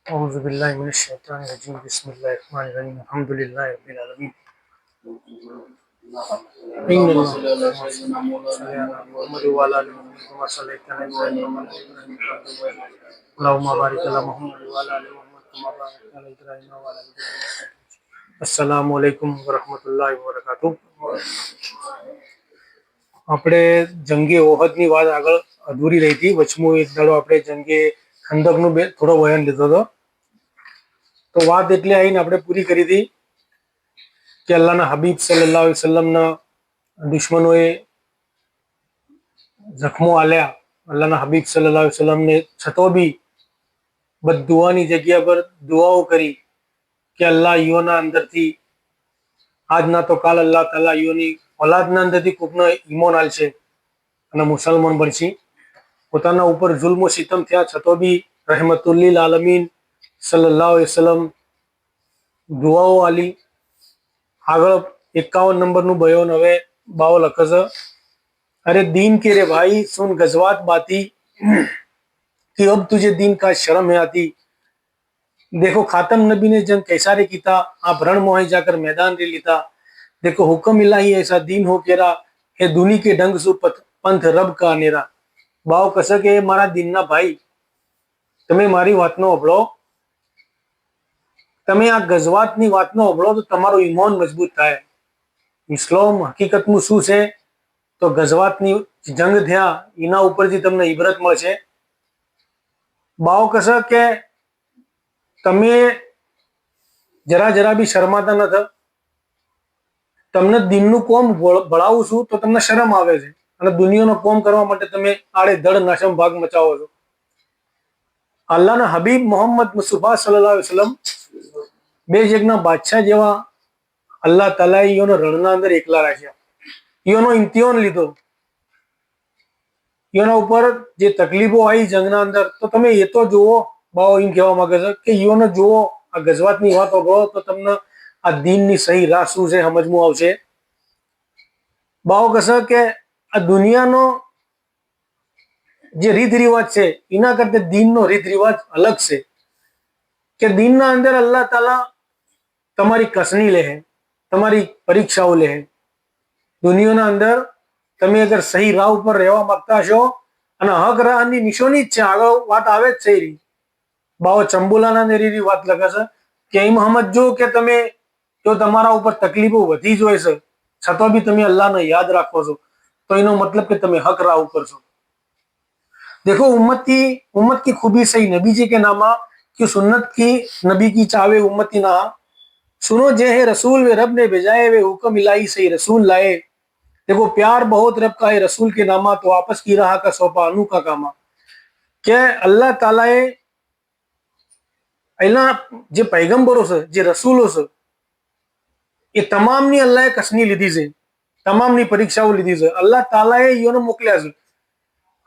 أعوذ بالله من الشيطان الرجيم بسم الله الرحمن الرحيم الحمد لله رب العالمين إن الله صل على محمد وعلى آل محمد كما صليت على إبراهيم وعلى آل إبراهيم إنك حميد مجيد اللهم بارك على محمد وعلى آل محمد كما باركت على إبراهيم وعلى آل إبراهيم अस्सलाम वालेकुम वरहमतुल्लाहि वबरकातुह। આપણે જંગે ઓહદની વાત આગળ અધૂરી રહી હતી. વચમાં એક દાડો આપણે જંગે ખંદકનું થોડો બયાન લીધો હતો. તો વાત એટલે આવીને આપણે પૂરી કરી હતી કે અલ્લાહના હબીબ સલ્લલ્લાહુ અલૈહિ વસલ્લમના દુશ્મનોએ જખમો આલ્યા અલ્લાહના હબીબ સલ્લલ્લાહુ અલૈહિ વસલ્લમને, છતો બી બદદુઆની જગ્યા પર દુઆઓ કરી કે અલ્લાહ ઈઓના અંદરથી આજ ના તો કાલ અલ્લાહ તાલા ઈઓની ઓલાદના અંદરથી કોકનો ઈમાન આલશે અને મુસલમાન બનશે. પોતાના ઉપર જુલ્મ સિતમ થયા છતો બી રહેમતુલ્લિલ આલમીન સલ્લલ્લાહુ અલૈહિ વસલ્લમ દુઆઓ આલી. આગળ 51 નંબરનું બયાન હવે બાવો લખે છે, अरे दीन के रे भाई सुन गजवात बाती कि अब तुझे दीन का शर्म है आती. देखो खातम नबी ने जंग कैसा रे कीता, आप रण मोहे जाकर मैदान रे लीता. देखो हुक्म इलाही ऐसा दीन हो केरा, हे दुनी के ढंग सु पंथ रब का नेरा. બાવ કશે કે મારા દીનના ભાઈ, તમે મારી વાતનો અભળો, તમે આ ગઝવાતની વાતનો અભળો તો તમારો ઈમાન મજબૂત થાય. ઇસ્લામ હકીકતનું શું છે તો ગઝવાતની જંગ થયા એના ઉપરથી તમને ઇબરત મળશે. બાવ કશે કે તમે જરા બી શરમાતા નથી. તમને દીનનું કોમ ભળાવું છું તો તમને શરમ આવે છે અને દુનિયાનો કોમ કરવા માટે તમે આડે ધડ નાશમ ભાગ મચાવો છો. અલ્લાહના હબીબ મોહમ્મદ મુસ્તફા સલ્લલ્લાહુ અલૈહિ વસલ્લમ બે જગના બાદશાહ જેવા અલ્લાહ તાલાએ ઈઓનો રણના અંદર એકલા રાખ્યા. ઈઓનો ઇમ્તિહાન લીધો. ઈઓના ઉપર જે તકલીફો આવી જંગના અંદર તો તમે એ તો જુઓ. બાવો એમ કહેવા માંગે છે કે ઈઓને જુઓ, આ ગઝવાતની વાત અભળો તો તમને આ દીનની સહી રાહ શું છે સમજમાં આવશે. બાવો કહેશે કે આ દુનિયાનો જે રીત રિવાજ છે એના કરતા દીનનો રીત રિવાજ અલગ છે. કે દીનના અંદર અલ્લાહ તાલા તમારી કસની લે, તમારી પરીક્ષાઓ લે. દુનિયાના અંદર તમે અગર સહી રાહ ઉપર રહેવા માંગતા છો અને હક રાહની નિશાની જ છે, આગળ વાત આવે જ છે. બાવો ચંબુલાના નેરીની વાત લખે છે કે એમ સમજો કે તમે જો તમારા ઉપર તકલીફો વધી જ હોય છે છતાં બી તમે અલ્લાહને યાદ રાખો છો તો એનો મતલબ કે તમે હક રાહ ઉપર છો. देखो उम्मत की खूबी सही नबी जी के नामा कि सुन्नत की नबी की चावे उम्मती ना सुनो जे है रसूल वे रब ने भेजाए वे हुक्म इलाही सही रसूल लाए. देखो प्यार बहुत रब का है रसूल के नामा तो आपस की राह का सौपा अनु का कामा. કે અલ્લાહ તાલાએ એના જે પૈગંબરો છે, જે રસૂલો છે, એ તમામની અલ્લાહે કસની લીધી છે, તમામની પરીક્ષાઓ લીધી છે. અલ્લાહ તાલાએ ઈઓને મોકલ્યા છે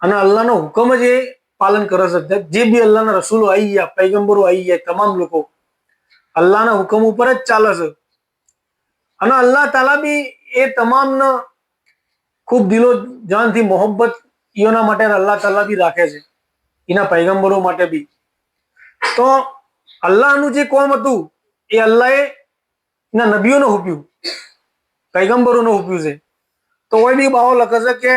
અને અલ્લાહનો હુકમ જ એ પાલન કરે છે. જે બી અલ્લાહના રસૂલો આવી ગયા, પૈગંબરો આવી ગયા, તમામ લોકો અલ્લાહના હુકમ ઉપર જ ચાલે છે. અને અલ્લાહ તાલા બી એ તમામને ખૂબ દિલો જાનથી મોહબ્બત ઈઓના માટે અલ્લાહ તાલા બી રાખે છે, એના પૈગંબરો માટે બી. તો અલ્લાહનું જે કોમ હતું એ અલ્લાહે એના નબીઓને હુપ્યું, પૈગંબરોને હુપ્યું છે. તો કોઈ બી બાવો લખે છે કે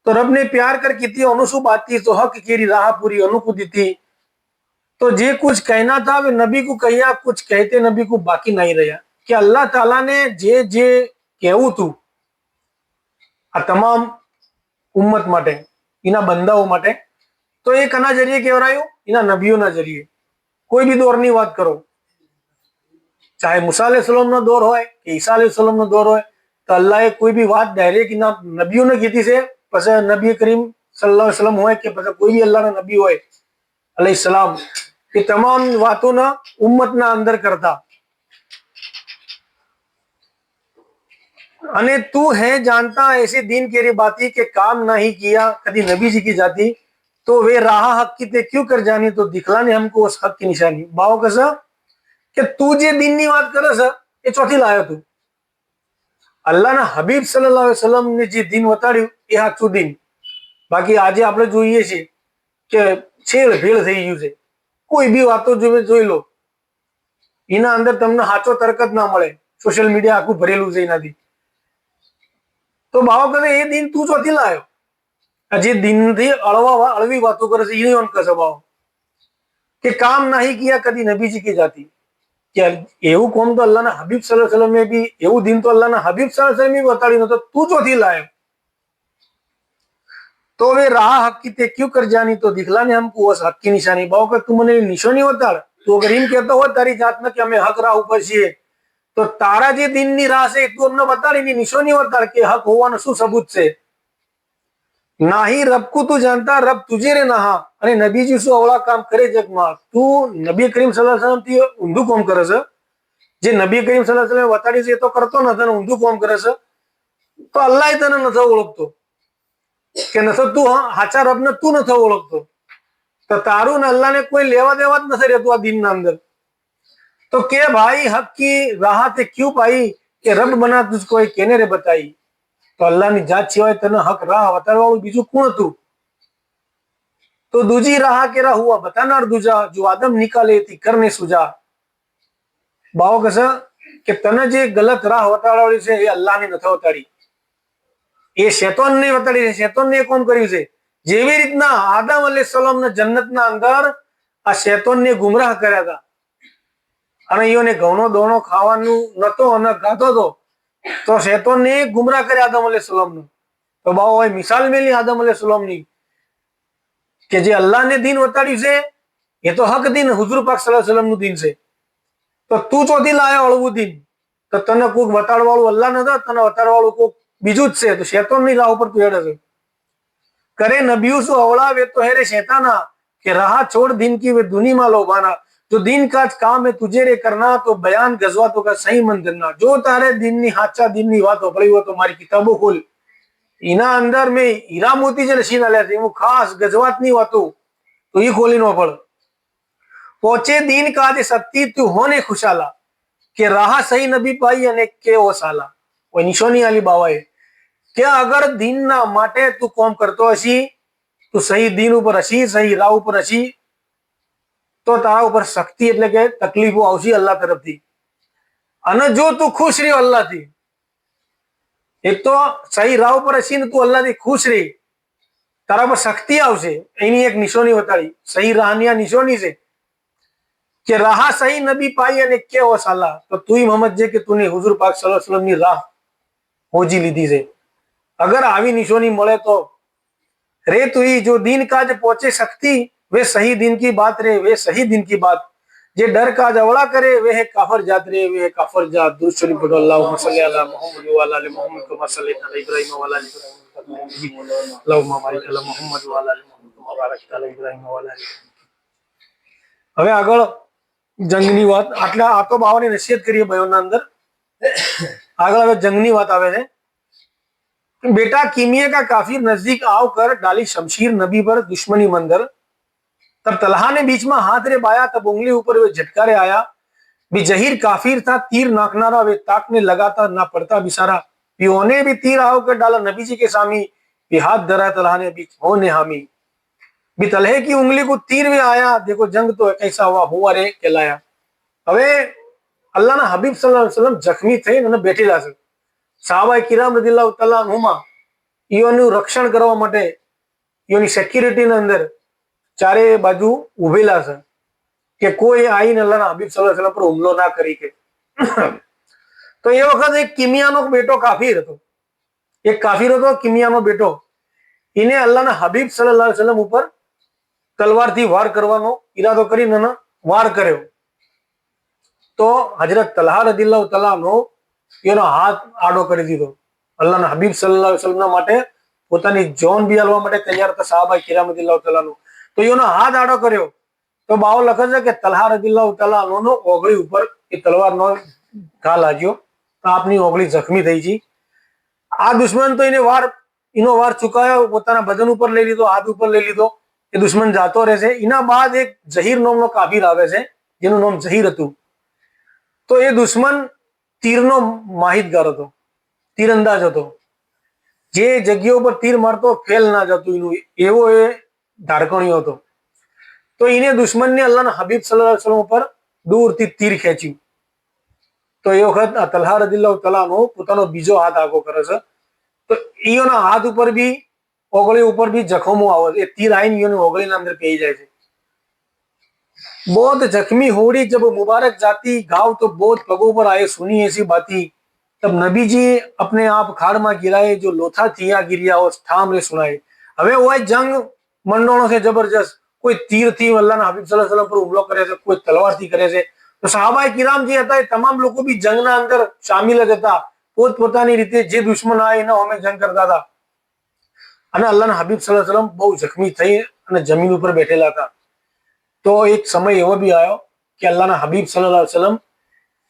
तो रब ने प्यार कर की थी अनुसु बाती तो हक की राह पूरी अनुकु दी थी. तो जे कुछ कहना था वे नबी को कहिया, कुछ कहते नबी को बाकी नहीं रहा. कि अल्लाह ताला ने जे जे कहવું હતું આ તમામ ઉમ્મત માટે, એના બંદાઓ માટે, તો એ કના જરીએ કહેવાયું? એના નબીઓના જરીએ. કોઈ બી દોરની વાત કરો, ચાહે મૂસા અલૈહિસ્સલામનો દોર હોય કે ઈસા અલૈહિસ્સલામનો દોર હોય, તો અલ્લાહે કોઈ બી વાત ડાયરેક્ટ એના નબીઓને કીધી છે. પછી નબી કરીમ સલ્લલ્લાહુ અલૈહિ વસલ્લમ હોય કે પછી કોઈ બી અલ્લાહના નબી હોય અલૈહિસ્સલામ, એ તમામ વાતોના ઉમ્મતના અંદર કરતા. અને તું है जानता ऐसे दिन के रे बाती के काम नहीं किया कभी नबी जी की जाती तो वे राह हक की ते क्यों कर जानी तो दिखलाने हमको उस हक की निशानी. बाव कसा કે તું જે દીનની વાત કરે છે એ ચોથી લાયો તું? અલ્લાહના હબીબ સલ્લલ્લાહુ અલૈહિ વસલ્લમને જે દીન વતાડ્યું એ સાચું દીન. બાકી આજે આપણે જોઈએ છીએ કે છેડ ભેળ થઈ ગયું છે. કોઈ બી વાતો જોઈ લો, એના અંદર તમને સાચો તર્ક જ ના મળે. સોશિયલ મીડિયા આખું ભરેલું છે એનાથી. તો બાવો કહે એ દિન તું ચોથી લાયો? જે દિનથી અળવી વાતો કરે છે એને કહેશે બાવો કે કામ નહીં કિયા કદી નબીજી કી જાતી. કે એવું કોમ તો અલ્લાહના હબીબ સલ્લલ્લાહુ અલૈહિ વસલ્લમ બી, એવું દિન તો અલ્લાહના હબીબ સલ્લલ્લાહુ અલૈહિ વસલ્લમ બતાડ્યું નતો, તું ચોથી લાયો? तो वे राह हक की ते क्यों कर जानी, तो दिखलाने हमको उस हक की निशानी. बाव કે તું મને નિશાની બતાડ. તું અગર એમ કહેતો હોય તારી જાતને કે અમે હક રાહ ઉપર છીએ, તો તારા જે દિનની રાહ છે તું અમને બતાડ, એની નિશાની બતાડ કે હક હોવાનો શું સબૂત છે. નાહી રબ કો તું જાણતા, રબ તુજે રે નહા. અને નબીજી શું અવળા કામ કરે જગમાં. તું નબી કરીમ સલ્લલ્લાહુ અલૈહિ વસલ્લમ થી ઊંધું કામ કરે છે. જે નબી કરીમ સલ્લલ્લાહુ અલૈહિ વસલ્લમ બતાડી છે એ તો કરતો નથી, ઊંધું કામ કરે છે. તો અલ્લાહ તને નથી ઓળખતો કે નથી, તું હાચા રબને તું નથી ઓળખતો. તો તારું ને અલ્લાહ ને કોઈ લેવા દેવા જ નથી રહેતું આ દિનના અંદર. તો કે ભાઈ હક કી રાહત ક્યું પાઈ, કે રબ બના તુझको કેને રે બતાઈ. તો અલ્લાહની જાત સિવાય તને હક રાહ બતાડવાળું બીજું કોણ હતું? તો દૂજી રાહ કેરા હુઆ બતાનાર દૂજા, જો આદમ નિકાલે થી કરને સુજા. બાવો કહેશે કે તને જે ગલત રાહ બતાડવાળી છે એ અલ્લાહની નથી બતાડી, એ શેતાનને બતાડી છે. શેતાનને કોમ કર્યું છે. જેવી રીતના આદમ અલૈહિસ્સલામને જન્નતના અંદર આ શેતાનને ગુમરાહ કર્યા હતા, અને એને ઘઉંનો દોણો ખાવાનું નતો અને ગાતો હતો, તો શેતાનને ગુમરાહ કર્યા આદમ અલૈહિસ્સલામને. તો બાવો હોય મિસાલ મેલી આદમ અલૈહિસ્સલામની કે જે અલ્લાહને દીન બતાડ્યું છે એ તો હક દીન, હુઝુર પાક સલ્લલ્લાહુ અલૈહિ વસલ્લમનું દીન છે. તો તું ચોથી લાયો અળવું દીન? તો તને કોઈક બતાડવાળું અલ્લાહ નથી, તને બતાડવાળું કોઈક બીજું જ છે. તો શેતાનની રાહ ઉપર તું હેડે છે. करे नबियों से अवला वे तो है रे शैताना, कि रहा छोड़ दिन की वे दुनी में लोभाना. जो दिन का काम है तुझे रे करना, तो बयान गजवातों का सही मन करना. जो तारे दिन ની હાચા દિનની વાતો પડી હોય તો મારી કિતાબો ખોલ, એના અંદર મેં હીરા મોતી જે લખીને આલ્યા છે, હું ખાસ ગજવાતની વાતો તો એ ખોલી નો પડ. પહોંચે દિન કાજ શક્તિ તું હોને ખુશાલા, કે રાહ સહી નબી પાઈ અને કે ઓ સાલા. કોઈ નિશાની આલી બાવાએ કે અગર દીનના માટે તું કોમ કરતો હશી, તું સહી દીન ઉપર હશી, સહી રાહ ઉપર હશી, તો તારા ઉપર શક્તિ એટલે કે તકલીફો આવશે અલ્લાહ તરફથી. અને જો તું ખુશ રહ્યો અલ્લાહથી, એક તો સહી રાહ ઉપર હશી ને તું અલ્લાહથી ખુશ રહી, તારા પર શક્તિ આવશે. એની એક નિશાની બતાડી, સહી રાહની આ નિશાની છે કે રાહ સહી નબી પાઈ અને કે ઓ સાલા. તો તું મોહમ્મદ જે કે તુને હુઝુર પાક સલ્લલ્લાહુ અલૈહિ વસલ્લમની રાહ હોજી લીધી છે. अगर આવી નિશાની મળે તો रे तू ही जो दीन काज पहुंचे शक्ति, वे सही दिन की बात रे, वे सही दिन की बात. जे डर काज अवड़ा करे वे है काफर जात रे, वे है काफर जात. दुरूद शरीफ पढ़ो. अल्लाहुम्मा सल्ली अला मुहम्मद व अला आलि मुहम्मद कमा सल्लैता अला इब्राहीम व अला आलि इब्राहीम. अल्लाहुम्मा बारिक अला मुहम्मद व अला आलि मुहम्मद कमा बारकता अला इब्राहीम व अला आलि. હવે આગળ જંગની વાત, આટલા આ તો બાવાની નસીહત કરીએ બયોના અંદર. આગળ હવે જંગની વાત આવે છે. बेटा कीमिया का काफिर नजदीक आकर डाली शमशीर नबी पर दुश्मनी मंदर. तब तलहा ने बीच में हाथ रे बाया, तब उंगली ऊपर वे झटकारे आया. भी जहीर काफिर था तीर नाकनारा, वे ताकने लगाता ना पड़ता बिसारा. पियोने भी तीर आकर डाला नबी जी के सामी, भी हाथ धरा तलहा ने बीच होने हामी. भी तलहे की उंगली को तीर में आया, देखो जंग तो कैसा हुआ रे कहलाया. હવે અલ્લાહના હબીબ સલ્લલ્લાહુ અલૈહિ વસલ્લમ જખ્મી થઈને બેઠેલા છે. સાહાબાએ કિરામ રદિયલ્લાહુ તઆલા અન્હુમા ઈઓનું રક્ષણ કરવા માટે, ઈઓની સિક્યુરિટીના અંદર ચારે બાજુ ઉભેલા છે કે કોઈ આઈને અલ્લાહના હબીબ સલ્લલ્લાહુ અલૈહિ વસલ્લમ પર હુમલો ના કરી કે. તો એ વખત એક કિમિયાનો બેટો કાફિર હતો. એક કાફિર હતો કિમિયાનો બેટો. એને અલ્લાહના હબીબ સલ્લલ્લાહુ અલૈહિ વસલ્લમ ઉપર તલવારથી વાર કરવાનો ઈરાદો કરીને વાર કર્યો. તો હજરત તલહા રદિયલ્લાહુ તઆલા અન્હુ એનો હાથ આડો કરી દીધો. અલ્લાહના હબીબ સલ્લલ્લાહુ અલૈહિ વસલ્લમ માટે પોતાની જાન બી આલવા માટે તૈયાર હતા સાહાબા કિરામ રદિયલ્લાહુ તઆલા અન્હુ. તો એનો હાથ આડો કર્યો. તો બાવો લખે છે કે તલહા રદિયલ્લાહુ તઆલા અન્હુનો ઓગળી ઉપર એ તલવારનો ઘા લાગ્યો. તો આપની ઓગળી જખ્મી થઈ છે. આ દુશ્મન તો એનો વાર ચુકાયો, પોતાના બદન ઉપર લઈ લીધો, હાથ ઉપર લઈ લીધો. એ દુશ્મન જાતો રહેશે. એના બાદ એક જહીર નામનો કાફિર આવે છે, જેનું નામ જહીર હતું. તો એ દુશ્મન તીરનો માહિતગાર હતો, તીરંદાજ હતો. જે જગ્યાઓ પર તીર મારતો ફેલ ના જતું એનું, એવો એ ધારકણીયો હતો. તો એને દુશ્મનને અલ્લાહના હબીબ સલ્લલ્લાહુ અલૈહિ વસલ્લમ ઉપર દૂરથી તીર ખેંચ્યું. તો એ વખત આ તલહા રદિયલ્લાહુ તઆલાનો પોતાનો બીજો હાથ આગો કરે છે. તો ઈઓના હાથ ઉપર બી ઓગળી ઉપર भी जख्मों आवे. ये तीर आईन यूं ओगली ना अंदर पे जाए थे. बहुत जख्मी होड़ी जब मुबारक जाती घाव तो बहुत पगों पर आए सुनी ऐसी बाती. तब नबी जी अपने आप खाड़ में गिराए जो लोथा थिया गिरिया और ठाम रे सुनाए. હવે वो जंग मंडोड़ों से जबरदस्त કોઈ તીરથી અલ્લાહના હબીબ સલ્લલ્લાહુ અલૈહિ વસલ્લમ પર હુમલો કરે છે, કોઈ તલવારથી કરે છે. તો સહાબાએ કિરામ જે હતા એ તમામ લોકો બી જંગના અંદર શામિલ જ હતા. પોતપોતાની રીતે જે દુશ્મન આવે એના સામે જંગ કરતા હતા. અને અલ્લાહના હબીબ સલ્લલ્લાહુ અલૈહિ વસલ્લમ બહુ જખ્મી થઈ અને જમીન ઉપર બેઠેલા હતા. તો એક સમય એવો બી આવ્યો કે અલ્લાહના હબીબ સલ્લલ્લાહુ અલૈહિ વસલ્લમ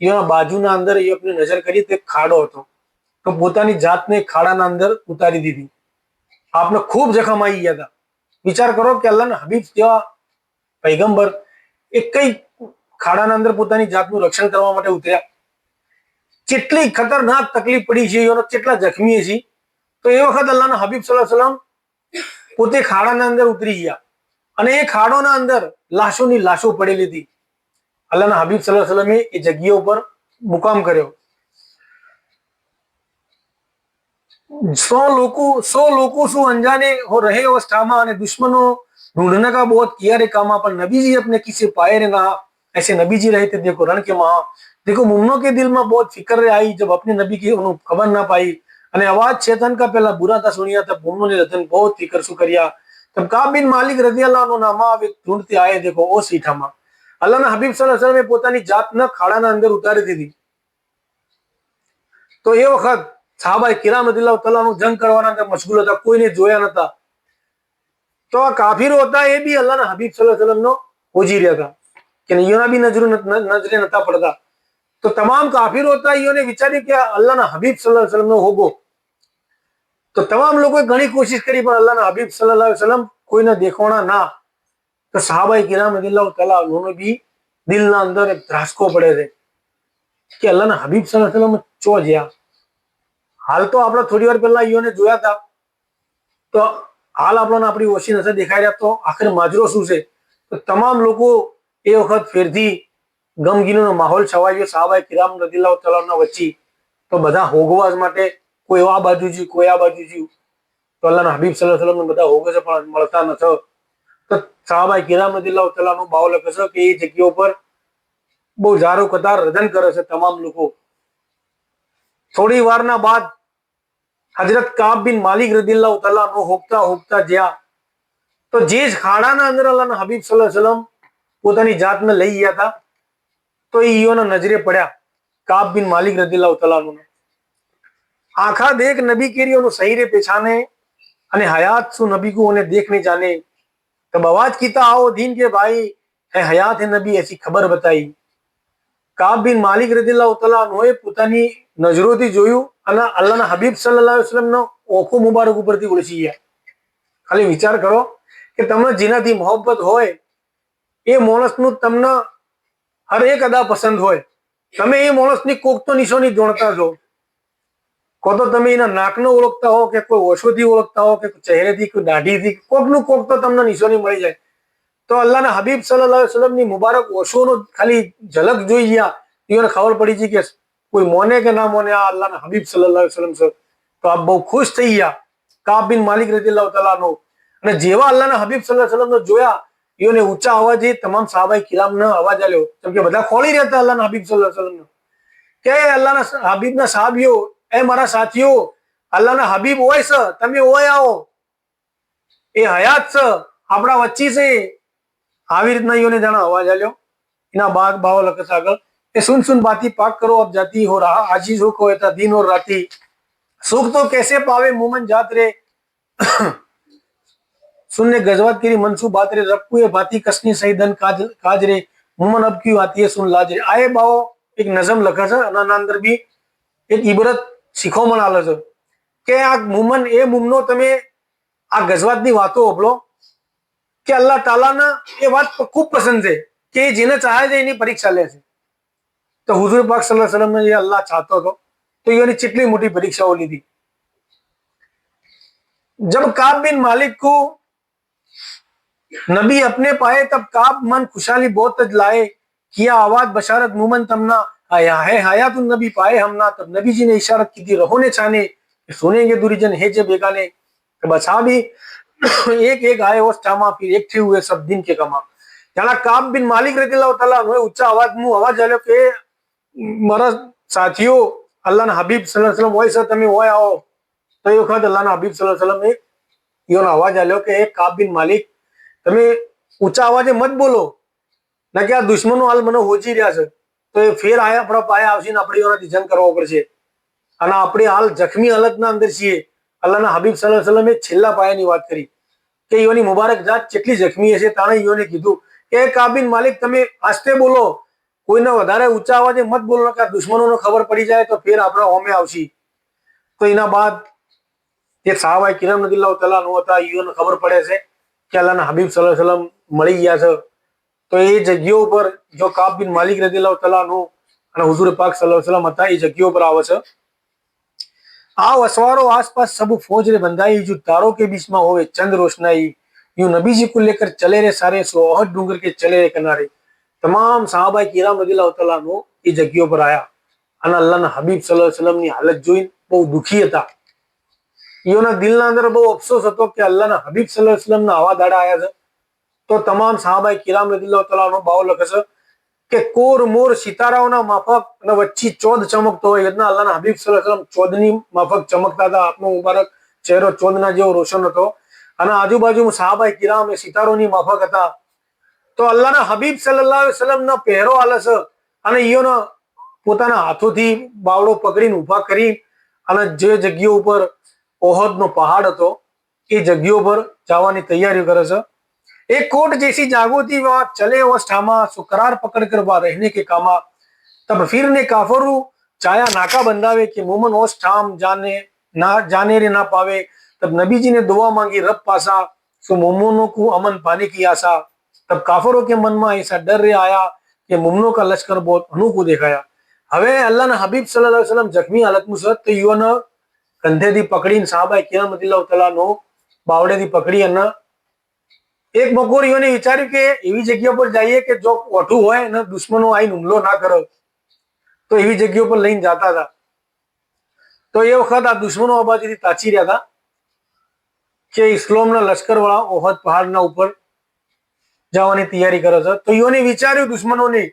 એના બાજુના અંદર એ આપની નજર કરી તે ખાડો હતો. તો પોતાની જાતને ખાડાના અંદર ઉતારી દીધી. આપને ખૂબ જખમ આવી ગયા હતા. વિચાર કરો કે અલ્લાહના હબીબ જેવા પૈગંબર એ કઈ ખાડાના અંદર પોતાની જાતનું રક્ષણ કરવા માટે ઉતર્યા. કેટલી ખતરનાક તકલીફ પડી છે એનો, કેટલા જખ્મી છે. તો એ વખત અલ્લાહના હબીબ સલ્લલ્લાહુ અલૈહિ વસલ્લમ પોતે ખાડાના અંદર ઉતરી ગયા અને એ ખાડોના અંદર લાશોની લાશો પડેલી હતી. અલ્લાહના હબીબ સલ્લલ્લાહુ અલૈહિ વસલ્લમે એ જગ્યા ઉપર મુકામ કર્યો. 100 लोगों से अनजाने हो रहे अवस्था में दुश्मनों ढूंढने का बहुत किया रे कामा. पर नबी जी अपने किसी पाए रे ना. ऐसे नबी जी रहे थे देखो रण के महा. देखो मुमनों के दिल में बहुत फिक्र आई जब अपने नबी की खबर ना पाई. અને અવાજ શેતાન કા પહેલા બુરા था सुनिया तब मुमनों ने रतन बहुत फिक्र सु करिया. तब काब बिन मालिक रदियल्लाहु अन्हु नामा वे ढूंढते आए देखो ओ सीठाમાં. અલ્લાહના હબીબ સલ્લલ્લાહુ અલૈહિ વસલ્લમ પોતાની જાતને ખાડાના અંદર ઉતારી દીધી. તો એ વખત સહાબાએ કિરામ રદિયલ્લાહુ તઆલા જંગ કરવાના અંદર મશગુલ હતા, કોઈને જોયા નતા. તો આ કાફિરો હતા એ બી અલ્લાહના હબીબ સલ્લલ્લાહુ અલૈહિ વસલ્લમનો હોજી રહ્યા હતા કે એના બી નજરે નતા પડતા. તો તમામ કાફિરો હતા એઓને વિચાર્યું કે અલ્લાહના હબીબ સલ્લલ્લાહુ અલૈહિ વસલ્લમનો હોગો. તો તમામ લોકોએ ઘણી કોશિશ કરી પણ અલ્લાહના હબીબ સલ્લલ્લાહુ અલૈહિ વસલ્લમ કોઈને દેખવાના ના. તો સહાબાએ કિરામ રદિયલ્લાહુ તઆલા અન્હોને બી દિલના અંદર એક ધ્રાસકો પડે છે કે અલ્લાહના હબીબ સલ્લલ્લાહુ અલૈહિ વસલ્લમ ચો જ્યા. હાલ તો આપણે થોડી વાર પહેલા ઈઓને જોયા હતા. તો હાલ આપણને આપણી ઓછી નજર દેખાઈ રહ્યા. તો આખરે માજરો શું છે? તો તમામ લોકો એ વખત ફેરથી ગમગીનીનો માહોલ છવાઈ ગયો સહાબાએ કિરામ રદિયલ્લાહુ તઆલાના વચ્ચે. તો બધા હોગવા માટે કોઈ આ બાજુ જ્યું, કોઈ આ બાજુ જ્યું. તો અલ્લાહના હબીબ સલ્લલ્લાહુ અલૈહિ વસલ્લમ બધા હોગે છે પણ મળતા નથી. તો સહાબાએ કિરામ રદિયલ્લાહુ તઆલાનો બાવ લખે છે કે એ જગ્યા ઉપર બહુ જારો કતાર રદન કરે છે તમામ લોકો. થોડી વારના બાદ હજરત કાબ બિન માલિક રદિયલ્લાહુ તઆલા નો હોકતા હોકતા જ્યાં. તો જે જ ખાડાના અંદર અલ્લાહના હબીબ સલ્લલ્લાહુ અલૈહિ વસલ્લમ પોતાની જાતને લઈ ગયા હતા તો ઈઓના નજરે પડ્યા કાબ બિન માલિક રદિયલ્લાહુ તઆલા. आखा देख नबी के लिए सही रे पेछाने અને હયાત શું નબી को उन्हें देख नहीं जाने. तब आवाज कीता आओ दीन के भाई है हयात है नबी ऐसी खबर बताई. કાબ બિન માલિક રદિયલ્લાહુ તઆલા અન્હોએ પોતાની નજરોથી જોયું અને અલ્લાહના હબીબ સલ્લલ્લાહુ અલૈહિ વસલ્લમનો ઓખો મુબારક ઉપરથી ઓળખી ગયા. ખાલી વિચાર કરો કે તમને જેનાથી મોહબ્બત હોય એ માણસનું તમને હર એક અદા પસંદ હોય. તમે એ માણસની કોક તો નિશાની જોણતા છો. કો તો તમે એના નાકને ઓળખતા હો કે કોઈ ઓછોથી ઓળખતા હો કે ચહેરેથી કોઈ દાઢીથી કોકનું કોક તો તમને નિશાની મળી જાય. તો અલ્લાહના હબીબ સલ્લલ્લાહુ અલૈહિ વસલ્લમની મુબારક ઓશોનો ખાલી ઝલક જોઈ ગયા એને ખબર પડી છે કે કોઈ મોને કે ના મોને આ અલ્લાહના હબીબ સલ્લલ્લાહુ અલૈહિ વસલ્લમ છે. તો આ બહુ ખુશ થઈ ગયા કાબ બિન માલિક રદિયલ્લાહુ તઆલાનો. અને જેવા અલ્લાહના હબીબ સલ્લલ્લાહુ અલૈહિ વસલ્લમને જોયા એને ઊંચા અવાજે તમામ સહાબાએ કિરામનો અવાજ આલ્યો. કેમ કે બધા ખોળી રહેતા અલ્લાહના હબીબ સલ્લલ્લાહુ અલૈહિ વસલ્લમ કે અલ્લાહના હબીબના સાહબીઓ એ મારા સાથીઓ અલ્લાહના હબીબ હોય છે, તમે હોય આવો, એ હયાત છે, આપણા વચ્ચે છે. આવી રીતના ઈઓને જાણે અવાજ આલ્યો. એના બાદ બાવો લખે છે આગળ એ सुन सुन बाती पाक करो अब जाती हो रहा आजीज हो को था दिन और राती सुख तो कैसे पावे मोमन जात रे सुनने गजवात की मनसू बात रे रब्बू ये बाती कसनी सही धन काज रे मोमन अब क्यों आती है सुन लाज रे. आए बाવો એક નઝમ લખે છે અને આના અંદર બી એક ઇબરત શીખવમણ આલે છે કે આ મુમન એ મુમનો તમે આ ગજવાતની વાતો ઓભળો કે અલ્લાહ તાલાના એ વાત ખૂબ પસંદ છે કે જેને ચાહે છે એની પરીક્ષા લે છે. તો હુજુર પાક સલ્લલ્લાહુ અલૈહિ વસલ્લમ એ અલ્લાહ ચાહતો હતો તો એની કેટલી મોટી પરીક્ષાઓ લીધી. जब काब बिन मालिक को नबी अपने पाए तब काब मन खुशहाली बहुत तज लाए, किया आवाज बशारत मुमन तमना, आया है हयात नबी पाए हमना। तब नबी जी ने इशारत की थी रहो ने छाने, सुनेंगे दुरीजन है जे बेगाने। तब अच्छा भी एक एक आए वो चामा, फिर एक थे हुए सब दिन के कमा। त्याला काब बिन मालिक रजील्लाहु ताला अन्हु ઊંચા અવાજ આવ્યો કે મારા સાથીઓ, અલ્લાહના હબીબ સલ્લલ્લાહુ અલૈહિ વસલ્લમ હોય છે, તમે હોય આવો. તો એ વખત અલ્લાહના હબીબ સલ્લલ્લાહુ અલૈહિ વસલ્લમ એનો અવાજ આવ્યો કે કાબ બિન માલિક, તમે ઊંચા અવાજે મત બોલો, ના કે આ દુશ્મનો હાલ મને હોજી રહ્યા છે. તો એ ફેર આયા આપણા પાયા આવશે ને આપણે એનાથી જંગ કરવો પડશે. અને આપણે હાલ જખમી હાલતના અંદર છીએ. અલ્લાહના હબીબ સલ્લલ્લાહુ અલૈહિ વસલ્લમે છેલ્લા પાયાની વાત કરી કે ઈઓની મુબારક જાત કેટલી જખમી હશે. તાણે ઈઓને કીધું કે કાબિન માલિક તમે આસ્તે બોલો, કોઈને વધારે ઊંચા અવાજે મત બોલો, કે દુશ્મનોને ખબર પડી જાય તો ફેર આપણા હોમે આવશે. તો એના બાદ એ સાહાબાએ કિરામ રદિયલ્લાહુ તઆલા અન્હુ હતા, ઈઓને ખબર પડે છે કે અલ્લાહના હબીબ સલ્લલ્લાહુ અલૈહિ વસલ્લમ મળી ગયા છે. તો એ જગ્યા ઉપર જો કાબ બિન માલિક રદિયલ્લાહુ તઆલા અન્હુ અને હુઝુર પાક સલ્લલ્લાહુ અલૈહિ વસલ્લમ હતા, એ જગ્યા ઉપર આવે છે. आओ असवारो आसपास सब फौज रे बंधाई, जो तारों के बीच में होवे चंद रोशनाई, यूं नबी जी को लेकर चले रे सारे सोहद डूंगर के चले रे किनारे. તમામ સહાબાએ કિરામ રદિયલ્લાહુ તઆલા અન્હુ એ જગ્યા પર આયા અને અલ્લાહના હબીબ સલ્લલ્લાહુ અલૈહિ વસલ્લમની હાલત જોઈને બહુ દુખી હતા. ઈઓના દિલના અંદર બહુ અફસોસ હતો કે અલ્લાહના હબીબ સલ્લલ્લાહુ અલૈહિ વસલ્લમના આવા દાડા આયા છે. તો તમામ સહાબાએ કિરામ રદિયલ્લાહુ તઆલા અન્હુ બાવ લખે છે કે કોર મોર સિતારાઓના માફક અને વચ્ચે ચોદ ચમકતો હોય એટલા અલ્લાહના હબીબ સલ્લલ્લાહુ અલૈહિ વસલ્લમ ચોદની માફક ચમકતા હતા. આપનો મુબારક ચહેરો ચોદના જેવો રોશન હતો અને આજુબાજુ સહાબાએ કિરામ એ સિતારોની માફક હતા. તો અલ્લાહના હબીબ સલ્લલ્લાહુ અલૈહિ વસલ્લમનો પહેરો આલે છે અને ઈઓનો પોતાના હાથોથી બાવડો પકડીને ઊભા કરી અને જે જગ્યા ઉપર ઓહદનો પહાડ હતો એ જગ્યા ઉપર જવાની તૈયારી કરે છે. एक कोट जैसी जागोती वहां चले वह ठामा, सो करार पकड़ कर वहां रहने के कामा. तब फिर ने काफरू चाया नाका बंदावे कि मोमन ओस ठाम जाने रे ना पावे. तब नबी जी ने दुआ मांगी रब पासा, सो मोमनों को अमन पाने की आशा. तब काफरों के मन में ऐसा डर रे आया कि मुमनों का लश्कर बहुत अनूठो देखाया. હવે અલ્લાહના હબીબ સલ્લલ્લાહુ અલૈહિ વસલ્લમ જખ્મી હાલતમાં છે. તો યુવાને કંધેથી પકડીને સહાબાએ કિરામ રદિયલ્લાહુ તઆલાનો બાવડેથી પકડી અને એક બપોર ઈઓને વિચાર્યું કે એવી જગ્યા પર જઈએ કે જો ઓઠું હોય અને દુશ્મનો આવીને હુમલો ના કરે. તો એવી જગ્યા પર લઈને જતા હતા. તો એ વખત આ દુશ્મનો આ બાજુથી તાચી રહ્યા હતા કે ઇસ્લામના લશ્કર વાળા ઓહદ પહાડના ઉપર જવાની તૈયારી કરે છે. તો ઈઓને વિચાર્યું દુશ્મનોને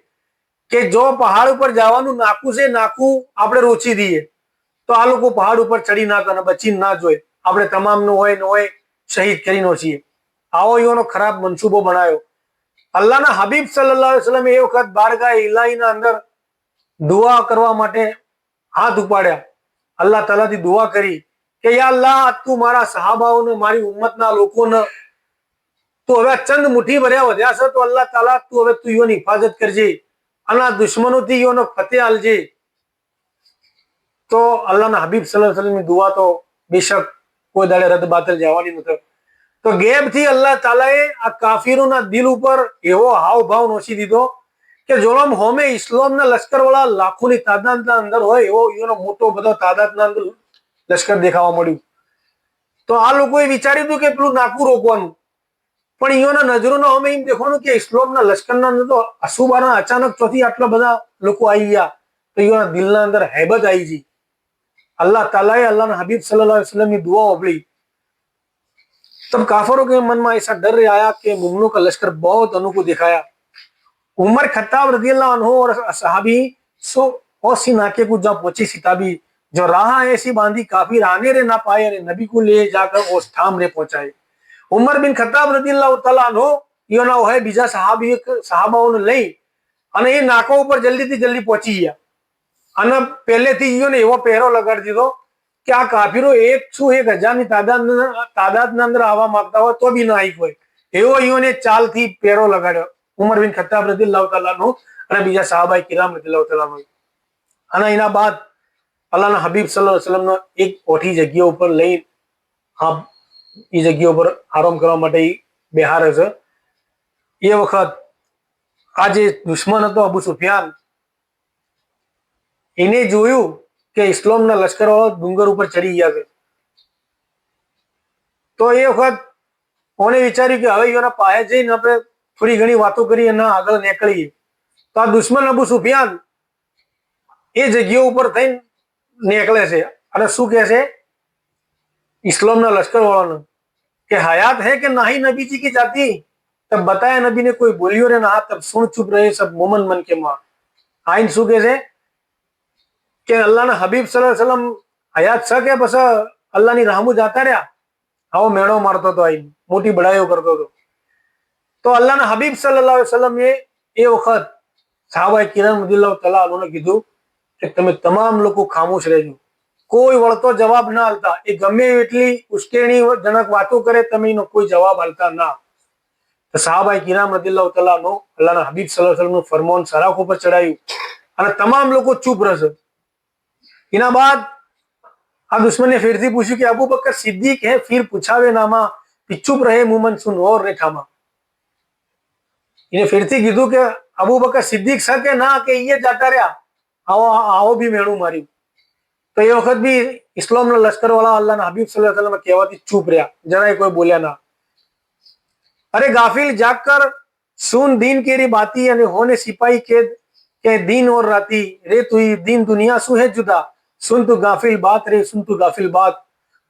કે જો પહાડ ઉપર જવાનું નાકું છે, નાકું આપણે રોચી દઈએ તો આ લોકો પહાડ ઉપર ચડી ના કરે, બચીને ના જોઈ, આપણે તમામનું હોય ને હોય શહીદ કરીને છીએ. આવો ઈઓનો ખરાબ મનસૂબો બનાવ્યો. અલ્લાહના હબીબ સલ્લલ્લાહુ અલૈહિ વસલ્લમ એ વખત બારગાહ ઇલાહીના અંદર દુઆ કરવા માટે હાથ ઉપાડ્યા, અલ્લાહ તાલાથી દુઆ કરી કે યા અલ્લાહ, તું મારા સહાબાઓને, મારી ઉમ્મતના લોકોને તું હવે ચંદ મુઠ્ઠી ભર્યા વધ્યા છે, તો અલ્લાહ તાલા તું હવે તું ઈઓની હિફાજત કરજે અને આ દુશ્મનોથી ઈઓનો ફતેહ આલજે. તો અલ્લાહના હબીબ સલ્લલ્લાહુ અલૈહિ વસલ્લમની દુઆ તો બેશક કોઈ દાડે રદ બાતલ જવાની નથી. તો ગેબથી અલ્લાહ તાલાએ આ કાફીરોના દિલ ઉપર એવો હાવભાવ નોચી દીધો કે જોલમ હોમે ઇસ્લામના લશ્કર વાળા લાખોની તાદાદના અંદર હોય એવો એનો મોટો બધો તાદાદના અંદર લશ્કર દેખાવા મળ્યું. તો આ લોકોએ વિચાર્યું હતું કે પેલું નાકું રોકવાનું, પણ ઈઓના નજરોના હોમે એમ દેખવાનું કે ઇસ્લામના લશ્કરના અંદર તો અસુબાના અચાનક ચોથી આટલા બધા લોકો આવી ગયા. તો ઈઓના દિલના અંદર હેબત આવી ગઈ. अल्लाह ताला अल्लाह हबीब सल्लल्लाहु अलैहि वसल्लम की दुआ उबली. तब काफरों के मन में ऐसा डर आया कि मुमनों का लश्कर बहुत अनूठो दिखाया. उमर खत्ताब रज़ियल्लाहु अन्हु और सहाबी सो औसी नाके को जब पहुंची सिताबी, जो राह ऐसी बांधी काफिर आने रे ना पाए रे नबी को ले जाकर उस ठाम रे पहुंचाए. उमर बिन खत्ताब रज़ियल्लाहु तआला अन्हु योना હોય બીજા સહાબાઓને લઈ અને એ નાકો ઉપર જલ્દીથી જલ્દી પહોંચી ગયા અને પહેલેથી ઈઓને એવો પહેરો લગાડી દીધો કે આ કાફીરો 100,000ની તાદાદના અંદર આવવા માંગતા હોય તો બી ના આવી હોય એવો ઈઓને ચાલથી પહેરો લગાડ્યો ઉમર બિન ખત્તાબ રઝિયલ્લાહુ તઆલા અન્હુ અને બીજા સહાબાએ કિરામ રઝિયલ્લાહુ તઆલા અન્હુ. અને એના બાદ અલ્લાહના હબીબ સલ્લલ્લાહુ અલૈહિ વસલ્લમનો એક ઓઠી જગ્યા ઉપર લઈ એ જગ્યા ઉપર આરામ કરવા માટે બેહારે છે. એ વખત આ જે દુશ્મન હતો અબુ સુફિયાન, એને જોયું કે ઇસ્લામના લશ્કરો ડુંગર ઉપર ચડી ગયા છે. તો એ વખત ઓને વિચાર્યું કે હવે એના પાસે જઈને આપણે થોડી ઘણી વાતો કરી અને આગળ નીકળીએ. તો આ દુશ્મન અબુ સુફિયાન એ જગ્યા ઉપર થઈને નીકળે છે અને શું કહે છે इस्लाम लश्कर वालों कि हयात है कि ना ही नबी जी की जाती, तब बताया नबी ने कोई बोलियो रे ना, तब सुन चुप रहे सब मोमन मन के मां. आइन શું કહે છે કે અલ્લાહના હબીબ સલ્લલ્લાહુ અલૈહિ વસલ્લમ હયાત છે કે બસ અલ્લાહની રાહમું જાતા રહ્યા, આવો મેળો મારતો હતો, આઈને મોટી બડાઈઓ કરતો હતો. તો અલ્લાહના હબીબ સલ્લલ્લાહુ અલૈહિ વસલ્લમ એ વખત સહાબાએ કિરામ રદિયલ્લાહુ તઆલા અન્હુને કીધું કે તમે તમામ લોકો ખામોશ રહેજો, કોઈ વળતો જવાબ ના આલતા. એ ગમે એટલી ઉશ્કેરણીજનક વાતો કરે, તમે એનો કોઈ જવાબ આલતા ના. તો સહાબાએ કિરામ રદિયલ્લાહુ તઆલા અન્હુ અલ્લાહના હબીબ સલ્લલ્લાહુ અલૈહિ વસલ્લમનું ફરમાન સરાખ ઉપર ચડાયું અને તમામ લોકો ચૂપ રહેશે. એના બાદ આ દુશ્મને ફિરથી પૂછ્યું કે અબુ બકર સિદ્દીક હે, ફિર પૂછાવે નામા, ચૂપ રહે મુમન સુન ઓર રેખામાં. એને ફિરથી કીધું કે અબુ બકર સિદ્દીક છે કે ના, કે એ જતા રહ્યા, આવો આવો બી મેળું માર્યું. તો એ વખત બી ઇસ્લામના લશ્કર વાળા અલ્લાહના હબીબ સલ્લલ્લાહુ અલૈહિ વસલ્લમ કહેવાથી ચૂપ રહ્યા, જરાય કોઈ બોલ્યા ના. અરે ગાફિલ જાગ કર સુન દીન કેરી બાતી, અને હોને સિપાही કે દીન ઓર રાતી, રે તુઈ દીન દુનિયા શું હે જુદા, સુન તું ગાફિલ બાત રે, સુન તું ગાફિલ બાત,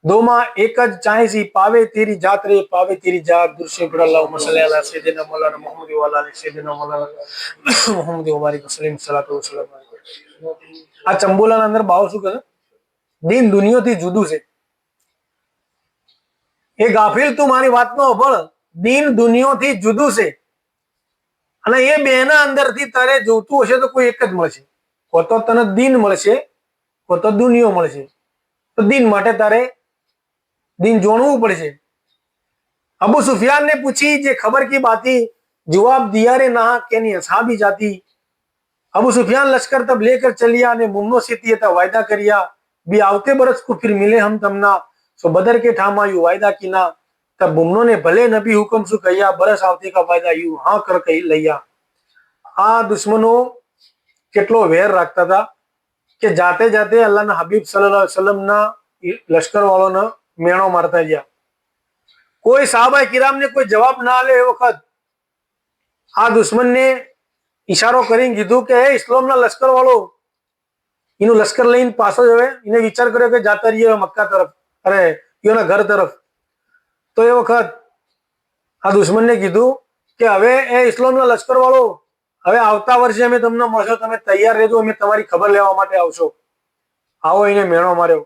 દોમાં એક જ ચાહે સી, પાવે તેરી જાત રે, પાવે તેરી જાત. દુર્શે પર અલ્લાહુમ્મા સલ્લી અલા સય્યિદિના મૌલાના મુહમ્મદ વ અલા આલિ સય્યિદિના મૌલાના મુહમ્મદ વ બારિક વસલ્લમ સલાતો વસલામ. આ ચંબોલાના અંદર ભાવ શું કહે, દીન દુનિયાથી જુદું છે. એ ગાફિલ તું મારી વાતનો અભળ, દીન દુનિયાથી જુદું છે. અને એ બેના અંદરથી તારે જોતું હશે તો કોઈ એક જ મળશે, કો તો તને દીન મળશે, કો તો દુનિયો મળશે. તો દીન માટે તારે દીન જોડવું પડશે. अबू सुफियान ने पूछी जे खबर की बाती, जवाब दिया रे ना केनी असहाबी जाती. अबू सुफियान लश्कर तब लेकर चलिया ने मुमनो से था वायदा करिया, भी आवते बरस को फिर मिले हम तमना, सो बदर के ठामा यू वायदा कीना. तब मुमनो ने भले नबी हुक्म सु कहिया, बरस आवते का वायदा यू हाँ कर कही लैया. आ दुश्मनो કેટલો વેર રાખતા હતા કે જાતે જાતે અલ્લાહના હબીબ સલ્લલ્લાહુ અલૈહિ વસલ્લમના લશ્કર વાળોને મેણો મારતા ગયા. કોઈ સાહબાએ કિરામને કોઈ જવાબ ના આલે એ વખત આ દુશ્મનને ઈશારો કરીને કીધું કે હે ઇસ્લામના લશ્કર વાળો, એનું લશ્કર લઈને પાછો જ હવે એને વિચાર કર્યો કે જાતા રહીએ મક્કા તરફ, અરે એના ઘર તરફ. તો એ વખત આ દુશ્મનને કીધું કે હવે એ ઇસ્લામના લશ્કર વાળો, હવે આવતા વર્ષે અમે તમને મળશો, તમે તૈયાર રહેજો, અમે તમારી ખબર લેવા માટે આવશો. આવો એને મેણો માર્યો.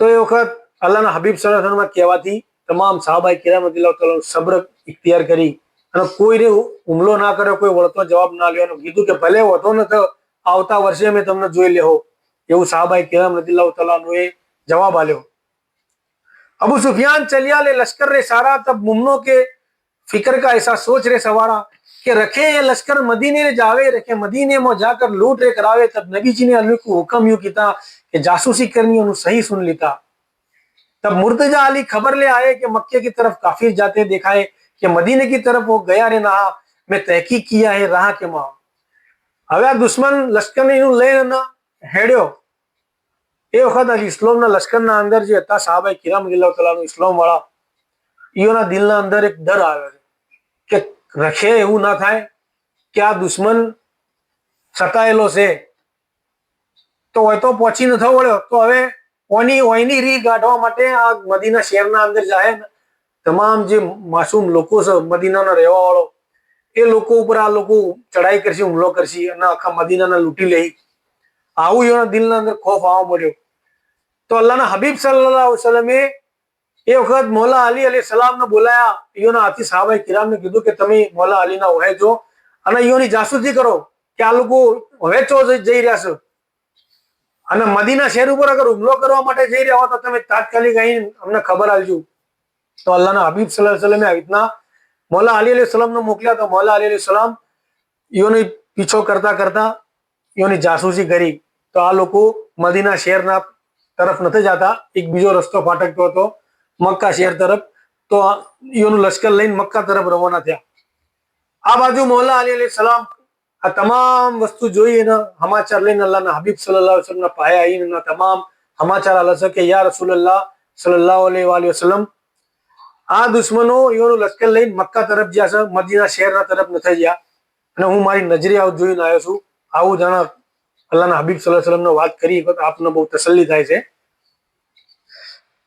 તો એ વખત અલ્લાહના હબીબ સલ્લલ્લાહુ અલૈહિ વસલ્લમ કહેવાથી તમામ સાહબાએ કિરામ રદિયલ્લાહુ તઆલા સબ્ર ઇખ્તિયાર કરી અને કોઈને હુમલો ના કર્યો, કોઈ વળતો જવાબ ના લ્યો, કીધું કે ભલે વધો ન થયો, આવતા વર્ષે અમે તમને જોઈ લેહો, એવું સાહબાએ કિરામ રદિયલ્લાહુ તઆલા એ જવાબ આલ્યો. अबू सुफियान चलिया ले लश्कर रे सारा, तब मुमनो के फिक्र का ऐसा सोच रे सवारा कि रखे ये लश्कर मदीने ने जावे, रखे मदीने में जाकर लूट रे करावे. तब नबी जी ने अली को हुक्म यूं किया कि जासूसी करनी, उन्होंने सही सुन लेता. तब मुर्तजा अली खबर ले आए कि मक्के की तरफ काफिर जाते देखा है, कि मदीने की तरफ वो गया रे नहा, मैं तहकीक किया है राह के मां. હવે આ દુશ્મન લશ્કરને એનું લઈને હેડ્યો. એ વખત ઇસ્લામના લશ્કરના અંદર જે હતા સાહબાએ કિરામ રદિયલ્લાહુ તઆલા ઇસ્લામ વાળા, એઓના દિલના અંદર એક ડર આવે છે કે રખે એવું ના થાય કે આ દુશ્મન સતાયેલો છે તો હોય તો પહોંચી ન થયો વળ્યો, તો હવે ઓની રી ગાઢવા માટે આ મદીના શહેરના અંદર જાય. તમામ જે માસૂમ લોકો છે મદીનાના રહેવા વાળો, એ લોકો ઉપર આ લોકો ચડાઈ કરશે, હુમલો કરશે અને આખા મદીનાને લૂંટી લે. આવું એના દિલના અંદર ખોફ આવવા મળ્યો. તો અલ્લાહના હબીબ સલ્લલ્લાહુ અલૈહિ વસલ્લમે એ વખત મૌલા અલી અલૈહિ સલામને બોલાયા. એના હાથી સાહબાએ કિરામને કીધું કે તમે મૌલા અલીના ઓહે જો અને એની જાસૂસી કરો કે આ લોકો હવે ચો જઈ રહ્યા છે અને મદીના શહેર ઉપર અગર હુમલો કરવા માટે જઈ રહ્યા હો તો તમે તાત્કાલિક અહીં અમને ખબર આપજો. તો અલ્લાહના હબીબ સલ્લલ્લાહુ અલૈહિ વસલ્લમે આવી રીતના મૌલા અલી અલૈહિ સલામને મોકલ્યા. તો મૌલા અલી અલૈહિ સલામ એનો પીછો કરતા કરતા એની જાસૂસી કરી. તો આ લોકો મદીના શહેરના તરફ નથી જતા, એક બીજો રસ્તો ફાટકતો હતો મક્કા શહેર તરફ. તો એનું લશ્કર લઈને મક્કા તરફ રવાના થયા. આ બાજુ મૌલા અલી અલૈહિ સલામ આ તમામ વસ્તુ જોઈ અને સમાચાર લઈને અલ્લાહના હબીબ સલ્લલ્લાહુ અલૈહિ વસલ્લમના પાયા આવીને તમામ સમાચાર આલે છે કે યા રસૂલલ્લાહ સલ્લલ્લાહુ અલૈહિ વસલ્લમ, આ દુશ્મનો એનું લશ્કર લઈને મક્કા તરફ ગયા છે, મદીના શહેરના તરફ નથી ગયા. અને હું મારી નજરે આવું જોઈને આવ્યો છું. આવું જાણા અલ્લાહના હબીબ સલ્લલ્લાહુ અલૈહિ વસલ્લમનો વાત કરી આપને બહુ તસલ્લી થાય છે.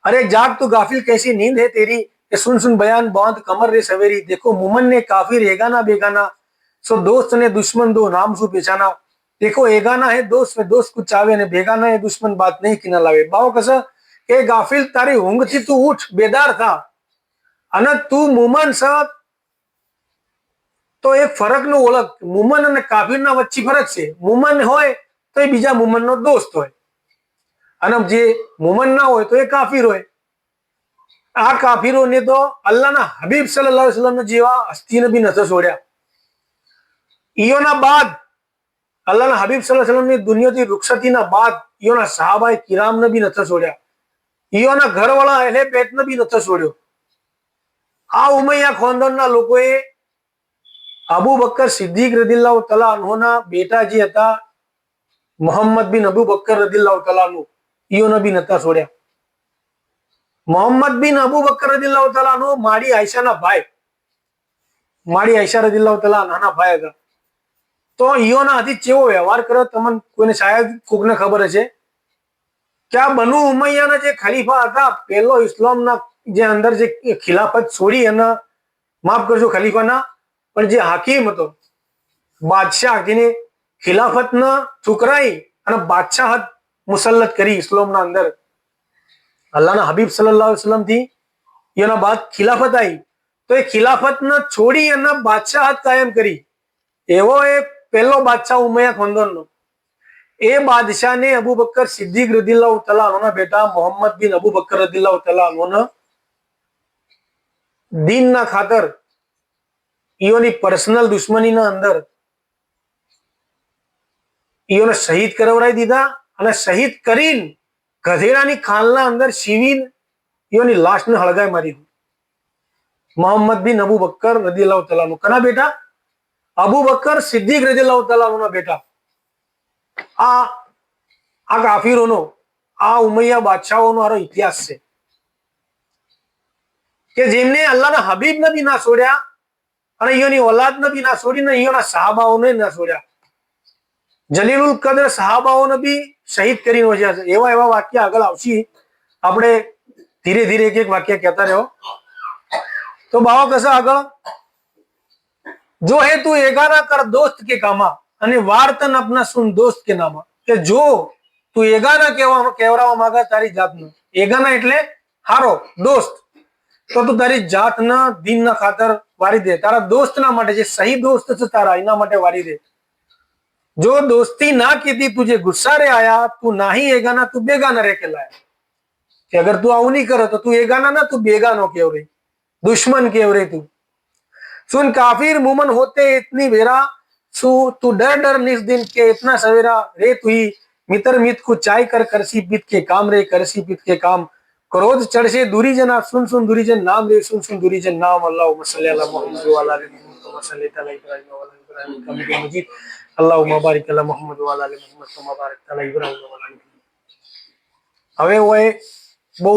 अरे जाग तू गाफिल कैसी नींद है तेरी, ये सुन सुन बयान बांध कमर रे सवेरी. देखो मुमन ने काफिर एगाना बेगाना, सो दोस्त ने दुश्मन दो नाम सु पहचाना. देखो एगाना है दोस्त में दोस्त कुछ आवे ने, बेगाना है दुश्मन बात नहीं किना लावे. बाव कसा કે ગાફિલ તારી ઊંઘથી તું ઉઠ, બેદાર થા. અને તું મુમન છ તો એક ફરકનું ઓળખ. મુમન અને કાફિરના વચ્ચે ફરક છે. મુમન હોય તો એ બીજા મુમનનો દોસ્ત હોય, અને જે મુમન ના હોય તો એ કાફિર હોય. આ કાફિરોને તો અલ્લાહના હબીબ સલ્લલ્લાહુ અલૈહિ વસલ્લમ જેવા હસ્તીને બી નથી છોડ્યા. ઈયોના બાદ અલ્લાહના હબીબ સલ્લલ્લાહુ અલૈહિ વસલ્લમની દુનિયાથી રૂખસતીના બાદ ઈયોના સહાબાએ કિરામને બી નથી છોડ્યા. ઈયોના ઘરવાળા અહેલે બેતને બી નથી છોડ્યો. આ ઉમૈયા ખાનદાનના લોકોએ અબુ બકર સિદ્દીક રદિયલ્લાહુ તઆલા અન્હુના બેટા જે હતા મોહમ્મદ બિન અબુ બકર રદિયલ્લાહુ તઆલા અન્હુ, ઈયોને બી નતા છોડ્યા. મોહમ્મદ બિન અબુ બકર રદિયલ્લાહુ તઆલા અન્હુ માડી આયશાના ભાઈ, માડી આયશા રદિયલ્લાહુ તઆલા અન્હાના ભાઈ હતા. તો ઈયોના હાથી કેવો વ્યવહાર કર્યો તમને કોઈને શાયદ કોકને ખબર હશે કે આ બનુ ઉમૈયાના જે ખલીફા હતા, પહેલો ઇસ્લામના જે અંદર જે ખિલાફત છોડી અને માફ કરજો ખલીફાના પણ જે હાકીમ હતો બાદશાહ, જેને ખિલાફતના ઠુકરાઈ અને બાદશાહત મુસલ્લત કરી ઇસ્લામના અંદર. અલ્લાહના હબીબ સલ્લલ્લાહુ અલૈહિ વસલ્લમ થી એના બાદ ખિલાફત આવી, તો એ ખિલાફતને છોડી અને બાદશાહત કાયમ કરી. એવો એક પહેલો બાદશાહ ઉમૈયા ખાનદાનનો. એ બાદશાહને અબુ બકર સિદ્દીક રદિયલ્લાહુ તઆલા અન્હુના બેટા મોહમ્મદ બિન અબુ બકર રદિયલ્લાહુ તઆલા અન્હુના દીનના ખાતર ઈયોની પર્સનલ દુશ્મનીના અંદર ઈયોને શહીદ કરાવરાઈ દીધા. અને શહીદ કરીને ગધેડાની ખાલના અંદર સીવીને ઈયોની લાશને હળગાઈ મારી. મોહમ્મદ બિન અબુ બકર રદિયલ્લાહુ તઆલા અન્હુ કના બેટા? અબુ બકર સિદ્દીક રદિયલ્લાહુ તઆલા અન્હુના બેટા. આ કાફિરોનો, આ ઉમૈયા બાદશાહોનો આરો ઇતિહાસ છે કે જેમને અલ્લાહના હબીબને બી ના છોડ્યા અને ઈયોની ઓલાદને બી ના છોડીને ઈયોના સહાબાઓને ના છોડ્યા. જલીલુલ કદ્ર સહાબાઓને બી શહીદ કરીને હોશ્યા છે. એવા એવા વાક્ય આગળ આવશે, આપણે ધીરે ધીરે એક એક વાક્ય કહેતા રહ્યો. તો બાવા કસા આગળ, જો હે તું એગાના કર દોસ્ત કે કામા, અને વાર્તન અપના સુન દોસ્ત કે નામા. કે જો તું એગાના કહેવરાવા માંગે તારી જાતનું, એગાના એટલે હારો દોસ્ત, તો તું તારી જાતના દીનના ખાતર વારી દે, તારા દોસ્તના માટે, જે સહી દોસ્ત છે તારા એના માટે વારી દે. જો दोस्ती ना की थी तुझे गुस्सा रे आया, तू ना ही एगाना तू बेगाना रे के लाया. कि अगर तू आऊ नहीं करे तो तू एगाना ना तू बेगानो केव रे, दुश्मन केव रे तू. सुन काफिर मुमन होते इतनी बेरा, सु तू डर डर निस दिन के इतना सवेरा. रे तू ही मित्र मित को चाय कर करसी पीत के काम रे, करसी पीत के काम. क्रोध चढ़ से दूरी जना, सुन सुन दूरी जन नाम रे, सुन सुन दूरी जन नाम. अल्लाहुम्मा सल्ली अला मुहम्मद व अला आलि मुहम्मद कमा सल्लैता अला इब्राहीम व अला आलि इब्राहीम इन्नका हमीदुम मजीद. अल्लाहुम्मा बारिक अला मुहम्मद व अला आलि मुहम्मद कमा बारकता अला इब्राहीम व अला आलि इब्राहीम. હવે ઓય બહુ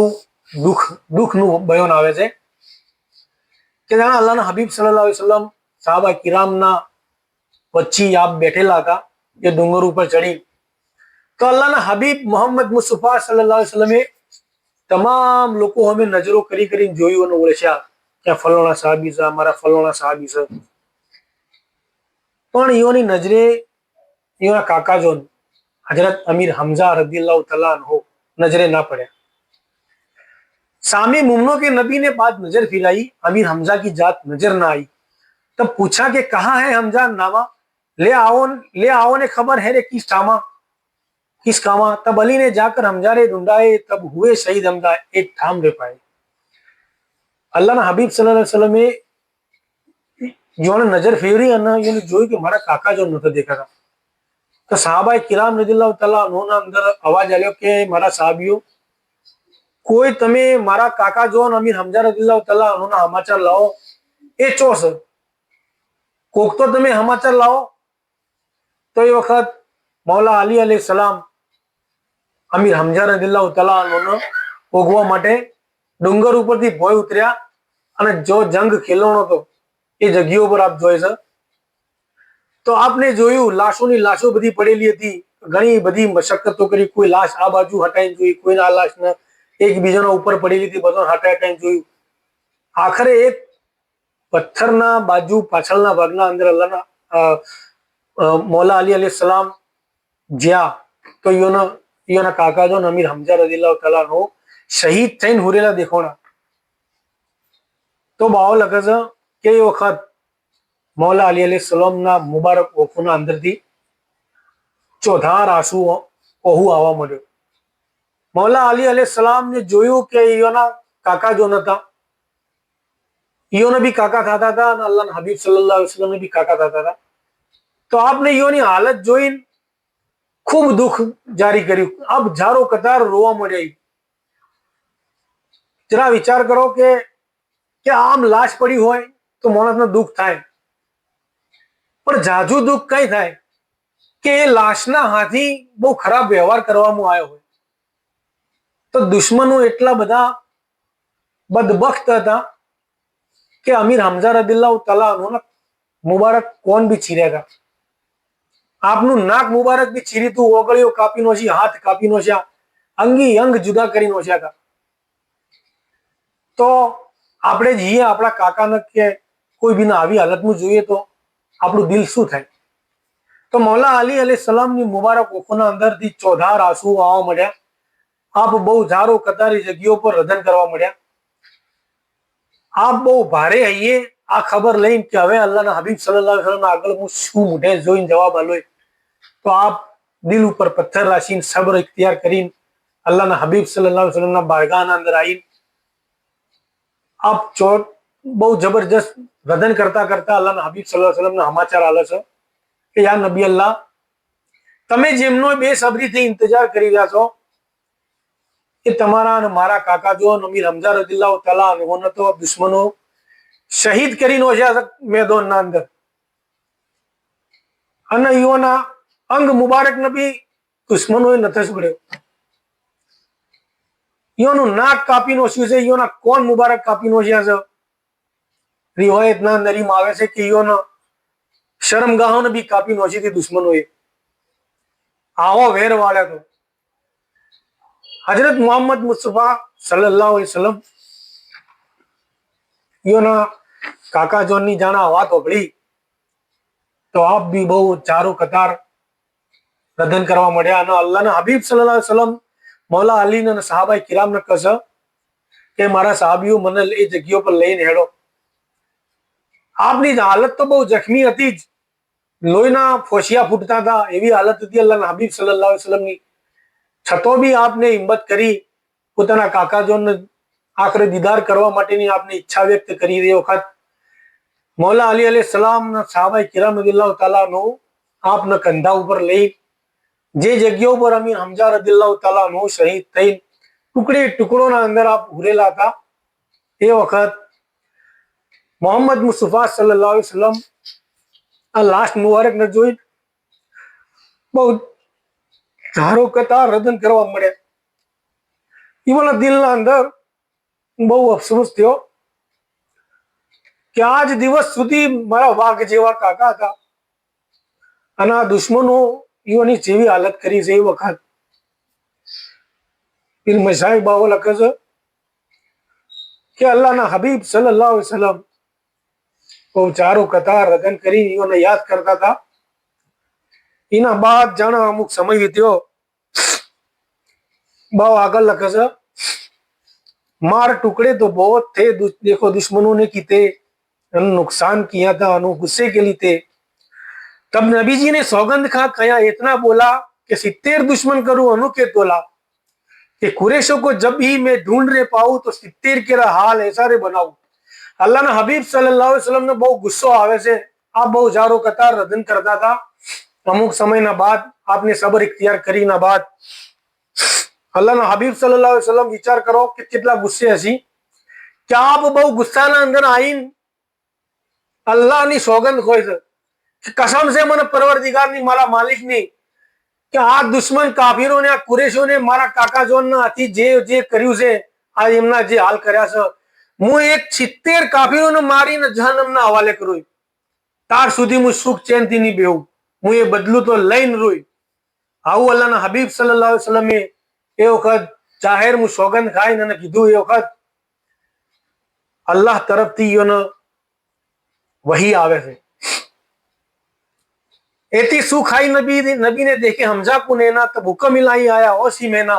દુઃખનું બયાન આવે છે કે જાણે અલ્લાહના હબીબ સલ્લલ્લાહુ અલૈહિ વસલ્લમ સાહાબા કિરામના વચ્ચે આપ બેઠેલા હતા એ ડુંગર ઉપર ચડી. તો અલ્લાહના હબીબ મોહમ્મદ મુસ્તફા સલ્લલ્લાહુ અલૈહિ વસલ્લમે તમામ લોકો અમે નજરો કરી કરીને જોયું અને ઓળખ્યા કે ફલાણા સાહાબી છે, અમારા ફલાણા સાહાબી છે. પણ ઈયોની નજરે ઈયોના કાકાજોન હજરત અમીર હમઝા રદિયલ્લાહુ તઆલા અન્હુ नजरे ना पड़े. सामी मुमनो के नबी ने बात नजर फिराई, अमीर हमजा की जात नजर ना आई. तब पूछा कि कहाँ है हमजा नामा, ले आओ ने खबर है रे किस कामा, किस कामा. तब अली ने जाकर हमजा रे ढूंढाए, तब हुए शहीद हमजा एक ठाम रे पाए. अल्लाह ना हबीब सल्लल्लाहु अलैहि वसल्लम જોને નજર ફેરવી અને એને જોયું કે મારા કાકા જો નતો દેખાતા. તો સાહાબાએ કિરામ રદિયલ્લાહુ તઆલા અન્હુના અંદર અવાજ આવ્યો કે મારા સાહાબીઓ, કોઈ તમે મારા કાકા જો અમીર હમઝા રદિયલ્લાહુ તઆલા અન્હુના સમાચાર લાવો. એ ચોસ કોક તો તમે સમાચાર લાવો. તો એ વખત મૌલા અલી અલૈહિ સલામ અમીર હમઝા રદિયલ્લાહુ તઆલા અન્હુને ભોગવા માટે ડુંગર ઉપરથી ભોય ઉતર્યા અને જો જંગ ખેલવાનો હતો એ જગ્યાઓ પર આપ જોઈ છે તો આપને જોયું લાશોની લાશો બધી પડેલી હતી, ઘણી બધી મશક્કતો કરી, કોઈ લાશ આ બાજુ હટાઈને જોઈ, કોઈના આ લાશ ને એકબીજાના ઉપર પડેલી હતી, બધો હટાઈને જોયું. આખરે એક પથ્થરના બાજુ પાછળના ભાગના અંદર અલ્લાહના મૌલા અલી અલૈહિ સલામ જ્યાં તો યોના કાકા જો અમીર હમજા રદિયલ્લાહુ તઆલા નો શહીદ થઈને હુરેલા દેખોણા. તો બાવો લખે છે કે એ વખત મૌલા અલી અલૈહિ સલામના મુબારક ઓખોના અંદરથી ચોધાર આંસુ ઓહુ આવવા મળ્યો. મૌલા અલી અલૈહિ સલામને જોયું કે યોના કાકા જો નતા, ઈઓને બી કાકા થતા હતા અને અલ્લાહના હબીબ સલ્લલ્લાહુ અલૈહિ વસલ્લમ ને બી કાકા થતા હતા. તો આપને ઈઓની હાલત જોઈને ખૂબ દુઃખ જારી કર્યું. આપ જારો કતાર રોવા મળ્યા. જરા વિચાર કરો કે આમ લાશ પડી હોય તો માણસને દુઃખ થાય, પણ જાજુ દુઃખ કઈ થાય કે એ લાશના હાથી બહુ ખરાબ વ્યવહાર કરવામાં આવ્યો હોય. તો દુશ્મનો એટલા બધા બદબખ્ત હતા કે અમીર હમઝા રદિયલ્લાહુ તઆલા અન્હુના મુબારક કોણ બી ચીર્યા હતા. આપનું નાક મુબારક બી ચીરી તું, ઓગળીઓ કાપી નોશી, હાથ કાપી નોશ્યા, અંગી અંગ જુદા કરી નોશ્યા હતા. તો આપણે જઈએ આપણા કાકાને કે કોઈ બીને આવી હાલતમાં જોઈએ તો આપણું દિલ શું થાય? તો મૌલા અલી અલૈહિ સલામની મુબારક ઓખોના અંદરથી ચોધાર આંસુ આવવા મળ્યા. આપ બહુ જારો કતારી જગ્યાઓ પર રધન કરવા મળ્યા. આપ બહુ ભારે હૈયે આ ખબર લઈને કે હવે અલ્લાહના હબીબ સલ્લલ્લાહુ અલૈહિ વસલ્લમ આગળ હું શું મોઢે જોઈને જવાબ આલોય, તો આપ દિલ ઉપર પથ્થર રાખીને સબ્ર ઇખ્તિયાર કરીને અલ્લાહના હબીબ સલ્લલ્લાહુ અલૈહિ વસલ્લમના બારગાહના અંદર આવીને આપ બહુ જબરજસ્ત રધન કરતા કરતા અલ્લાહના હબીબ સલ્લલ્લાહુ અલૈહિ વસલ્લમના સમાચાર આલે છે કે યા નબી અલ્લાહ, તમે જેમનો બેસબરીથી ઇંતજાર કરી રહ્યા છો એ તમારા અને મારા કાકા જો અમીર હમઝા રદિયલ્લાહુ તઆલા અન્હુને તો દુશ્મનો શહીદ કરી નોશ્યા મેદાનના અંદર, અને ઈઓના અંગ મુબારકને બી દુશ્મનોએ નથી છોડ્યો. ઈઓનું નાક કાપી નોશ્યું છે, ઈઓના કોણ મુબારક કાપી નોશ્યા છે. રિવાયતના અંદર એમ આવે છે કે ઈઓના શરમગાહોને બી કાપી નોશી હતી દુશ્મનોએ. આવો વેર વાળ્યો હતો. હજરત મોહમ્મદ મુસ્તફા સલ્લલ્લાહુ અલૈહિ વસલ્લમ ઈઓના કાકા જોનની જાણા વાત હોભળી તો આપ બી બહુ ચારો કતાર રધન કરવા મળ્યા. અને અલ્લાહના હબીબ સલ્લલ્લાહુ અલૈહિ વસલ્લમ મૌલા અલી અને સહાબાએ કિરામને કહે કે મારા સહાબીઓ મને એ જગ્યાઓ પર લઈને હેડો. આપની હાલત તો બહુ જખ્મી હતી જ, લોહીના ફોસિયા ફૂટતા હતા, એવી હાલત હતી અલ્લાહના હબીબ સલ્લલ્લાહુ અલૈહિ વસલ્લમની. છતો બી આપને હિંમત કરી પોતાના કાકાજોને આખરે દીદાર કરવા માટેની આપની ઈચ્છા વ્યક્ત કરી. એ વખત મૌલા અલી અલૈહિ સલામના સહાબાએ કિરામ રદિયલ્લાહુ તઆલા નો આપના કંધા ઉપર લઈ જે જગ્યા ઉપર અમીર હમઝા રદિયલ્લાહુ તઆલા નો શહીદ થઈ ટુકડે ટુકડોના અંદર આપ હુરેલા હતા, એ વખત મોહમ્મદ મુસ્તફા સલ્લલ્લાહુ અલૈહિ વસલ્લમ આ લાસ્ટ મુબારકને જોઈ બહુ ધારો કતાર રદન કરવા મળ્યા. ઈવાના દિલના અંદર બહુ અફસોસ થયો કે આજ દિવસ સુધી મારા વાઘ જેવા કાકા હતા અને આ દુશ્મનો ઈવાની જેવી હાલત કરી છે. એ વખત પીર મશાઈખ બાવો લખે છે કે અલ્લાહના હબીબ સલ્લલ્લાહુ અલૈહિ વસલ્લમ બહુ ચારો કતાર રદન કરી ઈઓને યાદ કરતા હતા. એના બાદ જાણે અમુક સમય વીત્યો, બહુ આગળ લખે છે मार टुकड़े तो बहुत थे, देखो दुश्मनों ने किते नुकसान किया था अनु गुस्से के लिए थे. तब नबी जी ने सौगंध खा कया इतना बोला कि 70 दुश्मन करूं अनु के तोला, कि कुरैशों को जब भी मैं ढूंढने पाऊं तो 70 के हाल ऐसा रे बनाऊं. अल्लाह ना हबीब सल्लल्लाहु अलैहि वसल्लम ने बहु गुस्सो आवे से आप बहु जारो कतार रदन करता था. अमुक समय ना बाद आपने सब्र इख्तियार करी ना बाद अल्लाहના હબીબ સલ્લલ્લાહુ અલૈહિ વસલ્લમ વિચાર કરો કે કેટલા ગુસ્સે હશી કે આપ બહુ ગુસ્સાના અંદર આવીને અલ્લાહની સોગંદ ખોય છે કે કસમ છે મને પરવરદિગારની મારા માલિકની કે આ દુશ્મન કાફીરોને આ કુરેશોને મારા કાકા જોનના હાથી જે જે કર્યું છે આ એમના જે હાલ કર્યા છે હું એક 70 કાફીરોને મારીને જહન્નમના હવાલે કરું, તાર સુધી હું સુખ ચેનથી નહીં બેહું, હું એ બદલું તો લઈને રોઈ. આવું અલ્લાહના હબીબ સલ્લલ્લાહુ અલૈહિ વસલ્લમે એ વખત જાહેર હું સોગંદ ખાઈને અને કીધું. એ વખત અલ્લાહ તરફથી એને वही आवे थे. एती सुखाई नबी ने देखे हमजा को नैना, तब हुक्म इलाही आया ओसी मैना.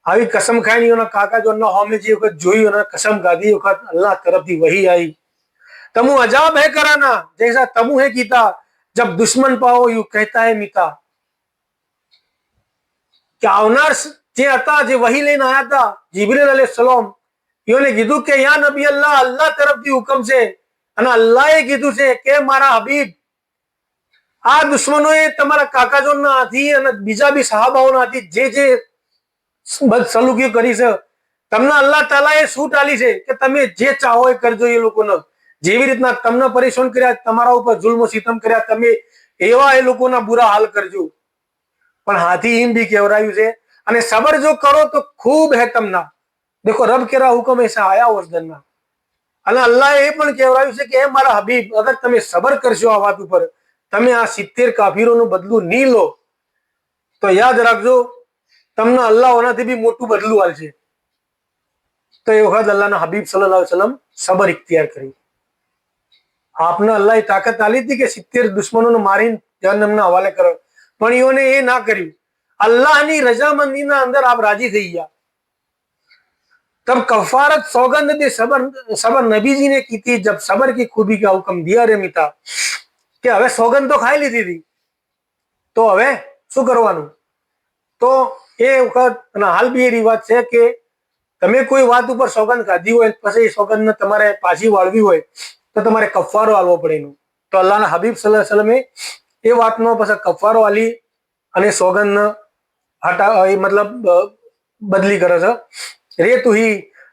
આવી कसम खाई काका जो होमे जी वक्त जोई कसम खाधी वक्त अल्लाह तरफ थी वही आई. तमु अजाब है कराना जैसा तमु है कीता, जब दुश्मन पाओ यू कहता है मीता. क्या આવનાર જે હતા, જે વહી લઈને આયા હતા जिब्रील अलैहिस्सलाम, યોને કીધું કે યા નબી અલ્લાહ, અલ્લાહ તરફથી હુકમ છે અને અલ્લાહે કીધું છે કે મારા હબીબ, આ દુશ્મનોએ તમારા કાકાજોના હાથી અને બીજા બી સહાબાઓના હાથી જે બદસલુકી કરી છે, તમને અલ્લાહ તાલાએ છૂટ આલી છે કે તમે જે ચાહો એ કરજો. એ લોકોને જેવી રીતના તમને પરેશાન કર્યા, તમારા ઉપર જુલ્મ સિતમ કર્યા, તમે એવા એ લોકોના બુરા હાલ કરજો. પણ હાથી એમ બી કહેવરાયું છે અને સબર જો કરો તો ખૂબ હે તમના. देखो रब केरा हुक्म ऐसा आया उस दिन में. અને અલ્લાહ એ પણ કહેવરાયું છે કે હે મારા હબીબ, અગર તમે સબર કરશો આ વાત ઉપર, તમે આ 70 કાફીરોનું બદલું નહીં લો, તો યાદ રાખજો તમને અલ્લાહ ઓનાથી બી મોટું બદલું આલશે. તો એ વખત અલ્લાહના હબીબ સલ્લલ્લાહુ અલૈહિ વસલ્લમ સબર ઇખ્તિયાર કરી. આપને અલ્લાહે તાકાત આલી હતી કે 70 દુશ્મનોને મારીને જહન્નમના હવાલે કરો, પણ ઈઓને એ ના કર્યું. अल्लाह रजामंदीना अंदर आप राजी थी गया. तब कफारत सौगंध भी सबर नबी जी ने की थी. जब सबर की खूबी का हुक्म दिया रे मिता कि हवे सौगंध तो खाई लीधी थी, तो हवे शू करवानुं. तो ए वखत हाल भी ए रिवाज है कि तमे कोई बात पर सौगंध खाधी हो पछी सौगंध ने तमारे पाછી वाळवी હોય तो तमारे कफारो आलवो पड़े. तो अल्लाह हबीब सल्लल्लाहु अलैहि वसल्लम ए वातनो पाछा कफारो आली અને सौगंध हटा मतलब बदली करे छे. रे तू ही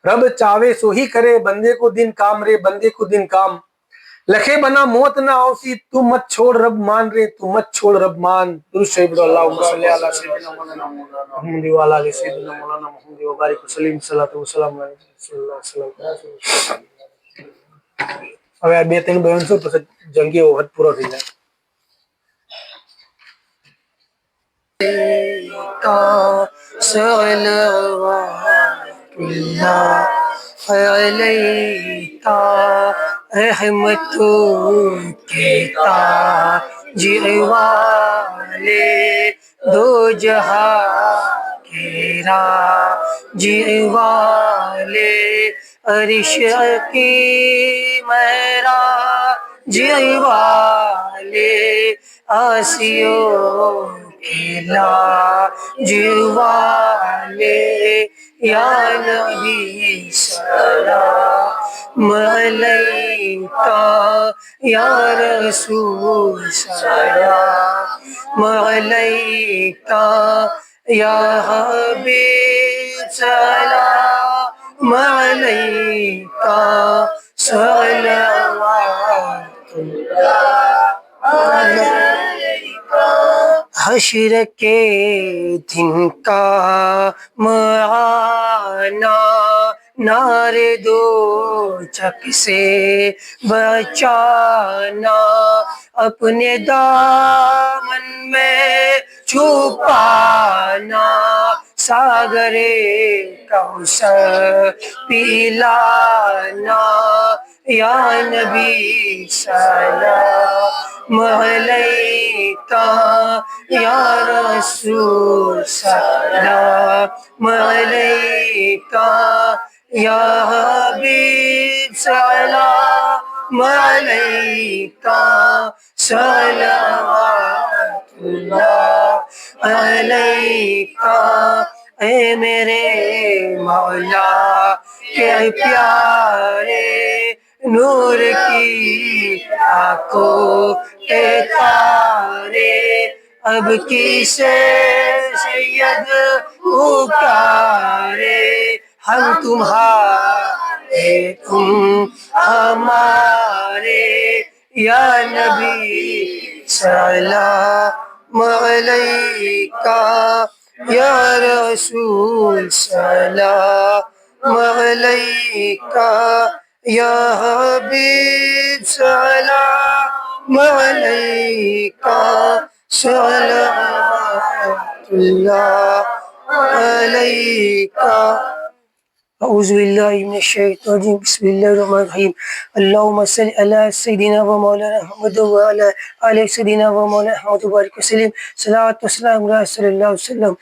रब चावे सो ही करे, बंदे को दिन काम रे बंदे को दिन काम. लखे बना मौत ना आवसी, तू मत छोड़ रब मान रे, तू मत छोड़ रब मान. दुरूद शरीफ अल्लाहुम्मा सल्ली अला सय्यिदिना मौलाना मुहम्मद व अला आलि सय्यिदिना मौलाना मुहम्मद व बारिक वसल्लम सल्लल्लाहु अलैहि वसल्लम. હવે આ બે ત્રણ બયાન શું પછી જંગી વખત પૂરો થઈ જાય. عليك रहमत के जीवाले दो जहां केरा जीवाले अरिश की मेरा जीवाले आसियो केला जीवाले या नबी सलाम अलैका या रसूल सलाम अलैका या हबीब सलाम अलैका सल्लल्लाहु अलैका. हश्र के दिन का माना नारे दो चक से बचाना, अपने दामन में छुपाना, सागरे कौसर पिलाना. या नबी सलाम अलैका या रसूल सलाम अलैका या हबीब सलाम अलैका सल्लल्लाहु अलैका. ए मेरे मौला के प्यारे नूर की आंखों के तारे, अब किसे सैयद पुकारे. हम तुम्हारे तुम हमारे या नबी सलाम अलैका या रसूल सलाम अलैका या हबीब सलाम अलैका सलावतुल्लाह अलैका औज़ुबिल्लाहिमिनश्शैतानिर्रजीम बिस्मिल्लाहिर्रहमानिर्रहीम अल्लाहुम्मा सल्लि अला सय्यिदिना व मौलाना मुहम्मद व अला आलि सय्यिदिना व मौलाना मुहम्मद व बारिक वसल्लम सल्लल्लाहु अलैहि वसल्लम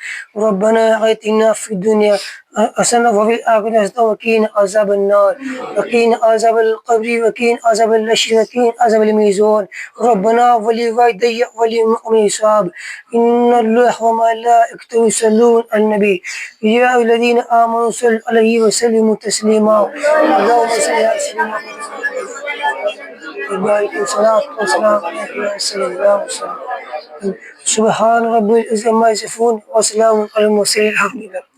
रब्बना आतिना फिद दुनिया हसना व फिल आखिरति हसना व क़िना अज़ाबन्नार व क़िना अज़ाबल क़ब्रि व क़िना अज़ाबल नश्र व क़िना अज़ाबल मीज़ान रब्बना व लिवालिदैया व लिलमुमिनीन हिसाब इन्नल्लाह व मलाइकतहु युसल्लूना अलन नबी या अय्युहल्लज़ीना आमनू सल्लु अलैहि व सल्लिमू तस्लीमा अल्लाहुम्मा सल्लि अला सय्यिदिना मुहम्मद व सलात व सलाम अलैका या सल्लल्लाहु अलैहि वसल्लम सुब्हान रब्बिल इज़्ज़ति अम्मा यसिफून व सलामुन अलल मुरसलीन अल्हम्दुलिल्लाह